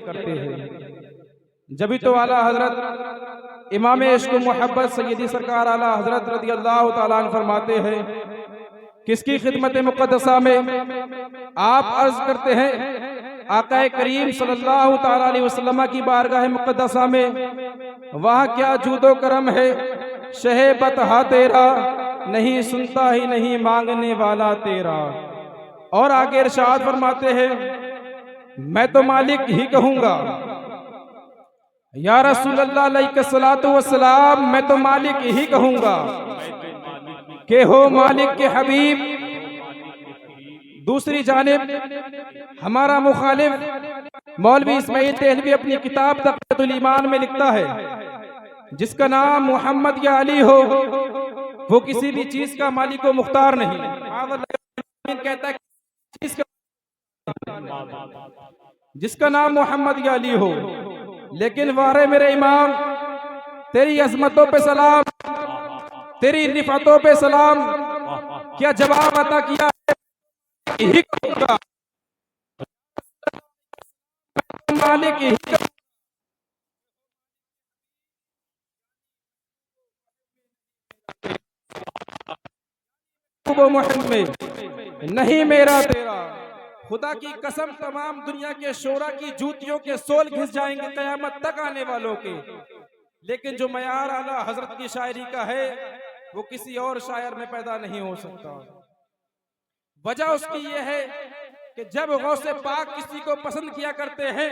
करते हैं। जब तो आला हजरत इमाम इश्क मोहब्बत सैयदी सरकार आला हजरत रज़ी अल्लाह ताला अन्हु फरमाते हैं, किसकी खिदमत मुक़द्दसा में आप अर्ज करते हैं, आका करीम सल्लल्लाहु ताला अलैहि वसल्लम की बारगाह मुक़द्दसा में, वहाँ क्या जूदो करम है, शहे बतहा तेरा, नहीं सुनता ही नहीं मांगने वाला तेरा। और आगे इरशाद फरमाते हैं, मैं तो मालिक ही कहूंगा, या रसूल अल्लाह अलैहिस्सलातु वस्सलाम, मैं तो मालिक ही कहूंगा के हो मालिक के हबीब। दूसरी जानिब हमारा मुखालिफ मौलवी इस्माइल देहलवी अपनी किताब तक़ीयतुल ईमान में लिखता है, जिसका नाम मोहम्मद या अली हो वो किसी भी चीज का मालिक व मुख्तार नहीं। कहता है जिसका नाम मोहम्मद या अली हो, लेकिन वारे मेरे इमाम, तेरी अजमतों पे सलाम, तेरी रिफातों पे सलाम, क्या जवाब अता किया है, यही कहूंगा मालिक ही मोहम्मद नहीं मेरा तेरा। खुदा की कसम, तमाम दुनिया के शोरा की जूतियों के सोल घिस जाएंगे कयामत तक आने वालों के, लेकिन जो मयार आला हजरत की शायरी का है वो किसी और शायर में पैदा नहीं हो सकता। वजह उसकी ये है कि जब गौसे पाक किसी को पसंद किया करते हैं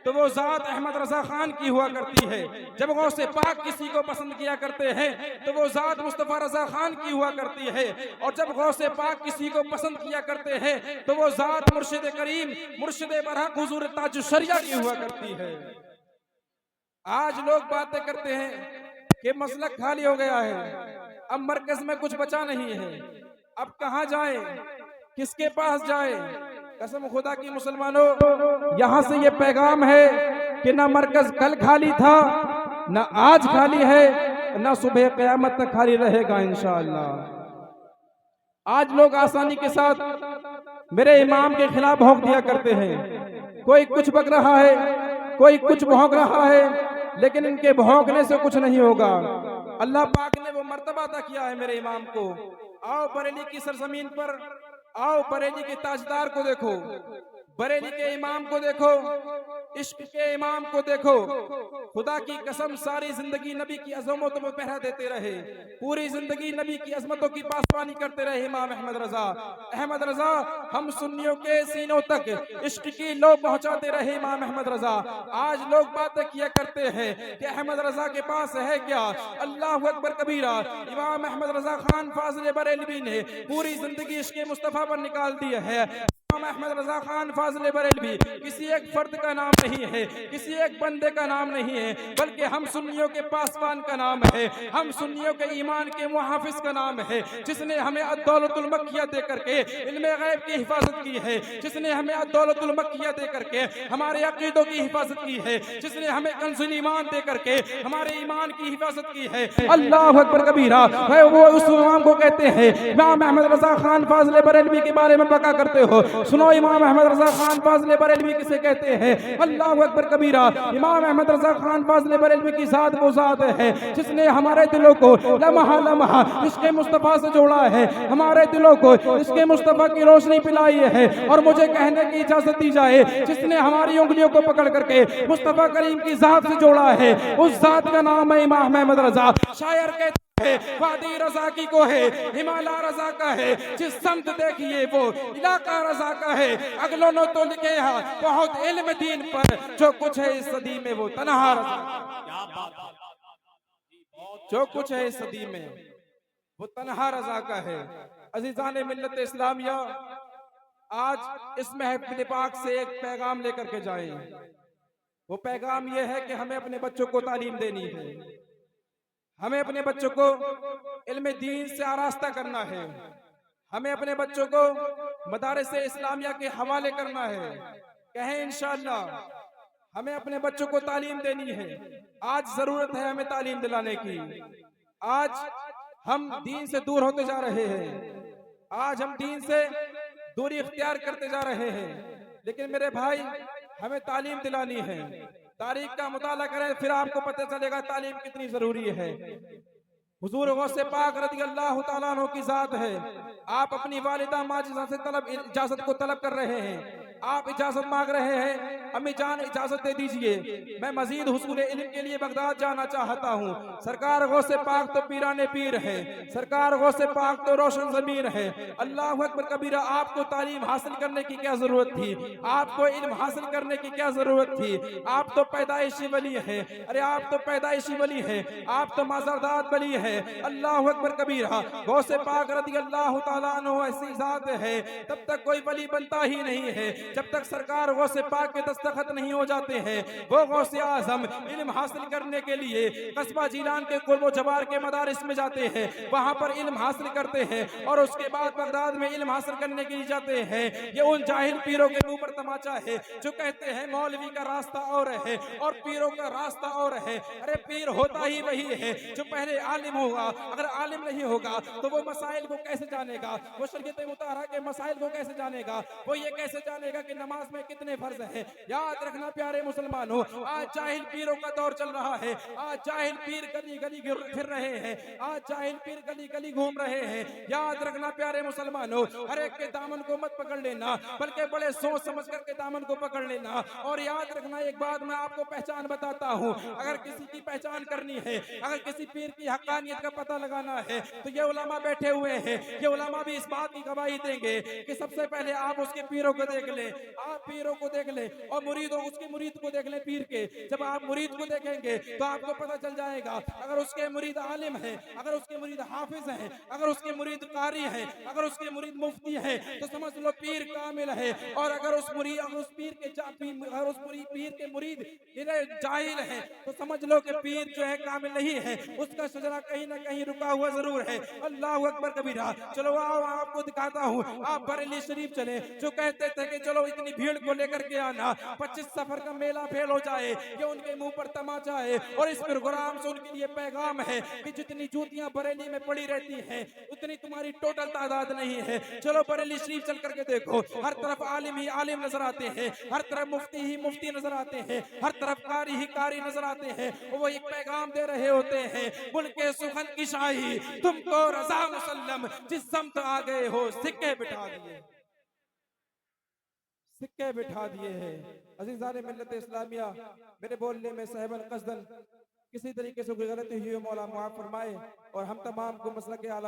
तो वो जात अहमद रजा खान की हुआ करती है, जब गौसे पाक किसी को पसंद किया करते हैं तो वो जात मुस्तफा रजा खान की हुआ करती है, और जब गौसे पाक किसी को पसंद किया करते हैं तो वो जात मुर्शिद करीम मुर्शिद बरहक हुजूर ताज शरिया की हुआ करती है। आज लोग बातें करते हैं कि मसलक खाली हो गया है, अब मरकज में कुछ बचा नहीं है, अब कहां जाए, किसके पास जाए। कसम खुदा की मुसलमानों, यहां से ये पैगाम है कि ना मरकज कल खाली था, ना आज खाली है, ना सुबह क़यामत तक खाली रहेगा इंशाअल्लाह। आज लोग आसानी के साथ मेरे इमाम के खिलाफ भौंक दिया करते हैं, कोई कुछ बक रहा है, कोई कुछ भौंक रहा है, लेकिन इनके भौंकने से कुछ नहीं होगा। अल्लाह पाक ने वो मर्तबा अता किया है मेरे इमाम को। आओ बरेली की सरजमीन पर, आओ बरेली के ताजदार को देखो, बरेली के इमाम को देखो, इश्क के इमाम को देखो। खुदा की कसम सारी जिंदगी नबी की अजमतों में पहरा देते रहे, पूरी जिंदगी नबी की अजमतों की पासवानी करते रहे इमाम अहमद रजा। अहमद रजा हम सुन्नियों के सीनों तक इश्क की लो पहुंचाते रहे इमाम अहमद रजा। आज लोग बातें किया करते हैं कि अहमद रजा के पास है क्या, अल्लाह अकबर कबीरा। इमाम अहमद रजा खान फाजिल बरेलवी ने पूरी जिंदगी इश्क मुस्तफा पर निकाल दी है। इमाम अहमद रजा खान फाजिल बरेलवी किसी एक फर्द का नाम नहीं है, किसी एक बंदे का नाम नहीं है, बल्कि हम सुन्नियों के पासवान का नाम है, हम सुन्नियों के ईमान के मुहाफिज का नाम है, जिसने हमें अद्दौलतुल मक्किया दे करके इल्मे गैब की हिफाजत की है, जिसने हमें अद्दौलतुल मक्किया दे करके हमारे अकीदों की हिफाजत की है, जिसने हमें कंजुल ईमान दे करके हमारे ईमान की हिफाजत की है। अल्लाह अकबर कबीरा। वो उस इमाम को कहते हैं, इमाम अहमद रजा खान फाजिल बरेलवी के बारे में बका करते हो, सुनो इमाम अहमद रजा खान फाजिल बरेलवी किसे कहते हैं। अल्लाह अकबर कबीरा। इमाम अहमद रजा खान फाजिल बरेलवी की जात वो जात है जिसने हमारे दिलों को लम्हा लम्हा इसके मुस्तफा से जोड़ा है, हमारे दिलों को इसके मुस्तफा की रोशनी पिलाई है। और मुझे कहने की इजाजत दी जाए, जिसने हमारी उंगलियों को पकड़ करके मुस्तफा करीम की जात से जोड़ा है, उस जात का नाम है इमाम अहमद रजा। शायर कहते वादी रजा की को है, हिमालय रजा का है, जिस समत देखिए वो इलाका रजा का है। अगलों ने तो लिखे हैं बहुत इल्म दीन पर, जो कुछ है इस सदी में वो तन्हा रजा, जो कुछ है इस सदी में वो तन्हा रजा का है। अजीजान मिल्लत इस्लामिया, आज इस महफिल पाक से एक पैगाम लेकर के जाएं। वो पैगाम ये है कि हमें अपने बच्चों को तालीम देनी है, हमें अपने बच्चों को इल्म दीन से आरास्ता करना है, हमें अपने बच्चों को मदारिस इस्लामिया के हवाले करना है। कहें इंशाअल्लाह हमें अपने बच्चों को तालीम देनी है। आज जरूरत है हमें तालीम दिलाने की। आज हम दीन से दूर होते जा रहे हैं, आज हम दीन से दूरी इख्तियार करते जा रहे हैं। लेकिन मेरे भाई, हमें तालीम दिलानी है। तारीख का मुताला करें, फिर आपको पता चलेगा तालीम कितनी जरूरी है। हुजूर गौसे पाक रज़ी अल्लाह तआला अन्हु की जात है। आप अपनी वालिदा माजिदा से इजाजत को तलब कर रहे हैं, आप इजाजत मांग रहे हैं, अम्मी जान इजाजत दे दीजिए, मैं मजीद हुसूल इल्म के लिए बगदाद जाना चाहता हूँ। सरकार गौसे पाक तो पीराने पीर है, सरकार गौसे पाक तो रोशन ज़मीर है। अल्लाहु अकबर कबीरा, आपको तालीम हासिल करने की क्या जरूरत थी, आपको इल्म हासिल करने की क्या जरूरत थी। आप तो पैदाइशी वली है, अरे आप तो पैदाइशी वली है, आप तो माजरदात वली है। अल्लाहु अकबर कबीरा, गौसे पाक रज़ी अल्लाह तआला अन्हु ऐसी जात है, तब तक कोई वली बनता ही नहीं है जब तक सरकार गौसे पाक के दस्तखत नहीं हो जाते हैं। वो गौसे आजम इल्म हासिल करने के लिए कस्बा जीलान के कुर्बो जवार के मदारिस में जाते हैं, वहां पर इल्म हासिल करते हैं और उसके बाद बगदाद में इल्म हासिल करने के लिए जाते हैं। ये उन जाहिल पीरों के मुंह पर तमाचा है जो कहते हैं मौलवी का रास्ता और है और पीरों का रास्ता और है। अरे पीर होता ही वही है जो पहले आलिम होगा, अगर आलिम नहीं होगा तो वो मसाइल को कैसे जानेगा, वो शरीयत मुताहरा के मसाइल को कैसे जानेगा, वो ये कैसे जानेगा कि नमाज में कितने फर्ज हैं। याद रखना प्यारे मुसलमानों, आज जाहिल पीरों का दौर चल रहा है, आज जाहिल पीर गली गली फिर रहे हैं, आज जाहिल पीर गली गली घूम रहे हैं। याद रखना प्यारे मुसलमानों, हर एक के दामन को मत पकड़ लेना, बल्कि बड़े सोच समझ करके दामन को पकड़ लेना। और याद रखना एक बात मैं आपको पहचान बताता हूँ, अगर किसी की पहचान करनी है, अगर किसी पीर की हक्कानियत का पता लगाना है तो ये उलमा बैठे हुए हैं, ये उलमा भी इस बात की गवाही देंगे कि सबसे पहले आप उसके पीरों को देख ले, आप पीरों को देख ले और मुरीदों उसके मुरीद को देख ले पीर के। जब आप मुरीद को देखेंगे तो आपको पता चल जाएगा, अगर उसके मुरीद आलिम है, अगर उसके मुरीद हाफिज है, अगर उसके मुरीद कारी है, अगर उसके मुरीद मुफ्ती है तो समझ लो पीर कामिल है। और अगर उस मुरीद अगर उस पीर के अगर उस पीर के मुरीद जाहिल है तो समझ लो कि पीर जो है कामिल नहीं है, उसका शजरा कहीं ना कहीं रुका हुआ जरूर है। अल्लाह अकबर कबीरा। चलो आओ आपको दिखाता हूँ, आप बरेली शरीफ चले, जो कहते थे कि चलो इतनी भीड़ को लेकर के आना, 25 सफर का मेला फेल हो जाए, ये उनके मुंह पर तमाचा है। और इस प्रोग्राम से उनके लिए पैगाम है कि जितनी जूतियां बरेली में पड़ी रहती हैं उतनी तुम्हारी टोटल तादाद नहीं है। चलो बरेली शरीफ चल करके देखो, हर तरफ आलिम ही आलिम नजर आते हैं, हर तरफ मुफ्ती ही मुफ्ती नजर आते हैं, हर तरफ कारी ही कारी नजर आते हैं। वो एक पैगाम दे रहे होते हैं, मुल्के सुखन की शाही तुमको रजा मुसल्लम, जिस समत आ गए हो सिक्के बिठा दिए, सिक्के बिठा दिए हैं। अज़ीज़ाने मिल्लत इस्लामिया, मेरे बोलने में सहबन कसदन किसी तरीके से कोई गलती हुई हो मौला माफ फरमाए और हम तमाम को मसलक आला